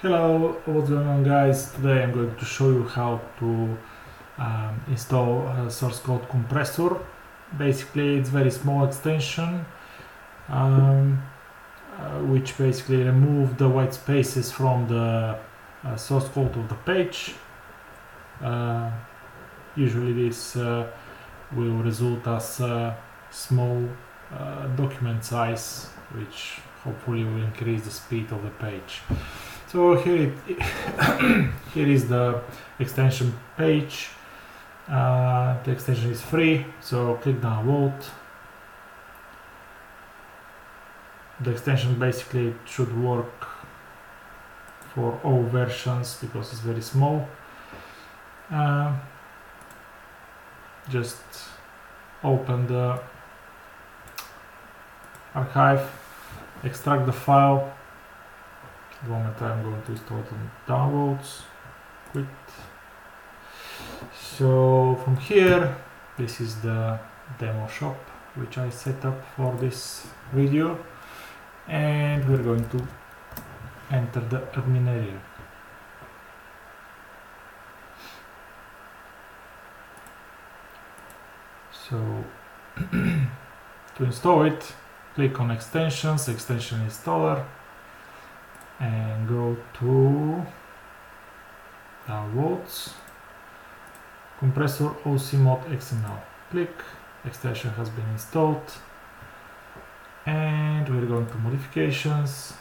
Hello, what's going on guys? Today I'm going to show you how to install SourceCode Compressor. Basically it's a very small extension which basically remove the white spaces from the source code of the page. Usually this will result as a small document size, which hopefully will increase the speed of the page. So here here is the extension page. The extension is free, so click download. The extension basically should work for all versions because it's very small. Just open the archive, extract the file. At the moment I'm going to install it on downloads, quit. So from here, this is the demo shop which I set up for this video, and we're going to enter the admin area. So to install it, click on extensions, extension installer, and go to downloads, compressor OC-mod XML. Click, extension has been installed, and we're going to modifications,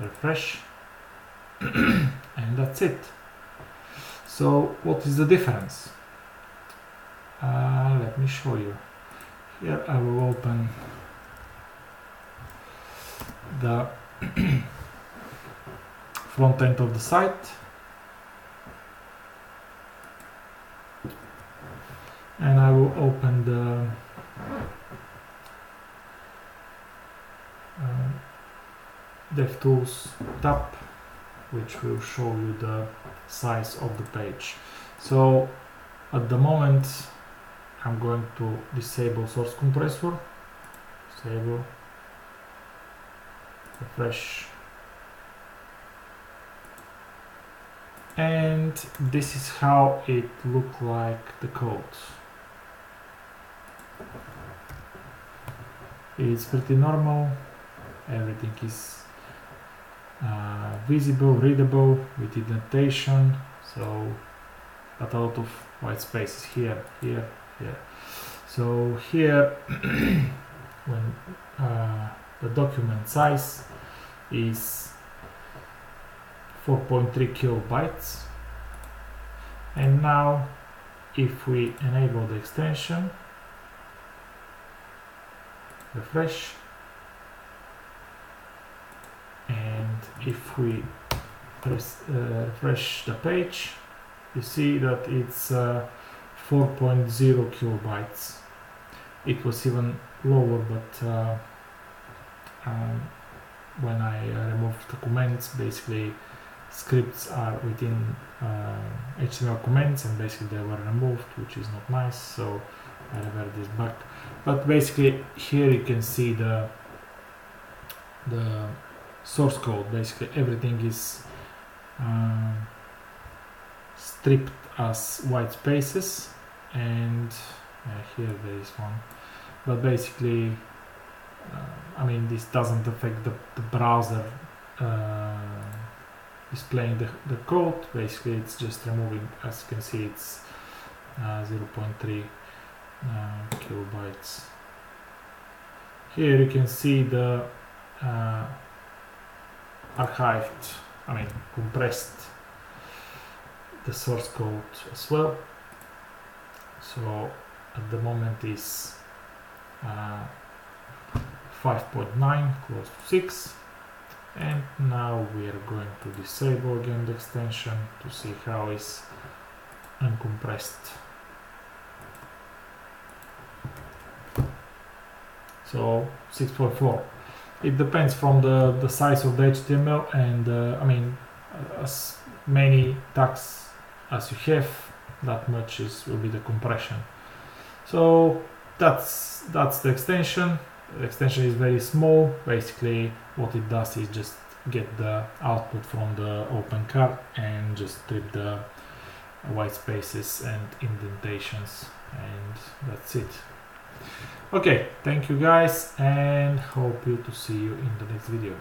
refresh, and that's it. So what is the difference? Let me show you. Here I will open the front end of the site, and I will open the DevTools tab, which will show you the size of the page. So at the moment I'm going to disable source compressor, disable, refresh, and this is how it looked like the code. It's pretty normal, everything is visible, readable with indentation, so but a lot of white spaces here. So here when the document size is 4.3 kilobytes, and now if we enable the extension, refresh, and if we press refresh the page, you see that it's 4.0 kilobytes. It was even lower, but when I removed the comments, basically scripts are within HTML comments, and basically they were removed, which is not nice, so I revert this back. But basically here you can see the source code. Basically everything is stripped as white spaces, and here there is one, but basically I mean, this doesn't affect the browser displaying the code. Basically it's just removing, as you can see, it's 0.3 kilobytes. Here you can see the archived, I mean compressed, the source code as well. So at the moment is 5.9, close to 6, and now we are going to disable again the extension to see how is uncompressed. So 6.4. It depends from the size of the HTML, and I mean, as many tags as you have, that much will be the compression. So that's the extension. The extension is very small. Basically what it does is just get the output from the Opencart and just strip the white spaces and indentations, and that's it. Okay, thank you guys, and hope to see you in the next video.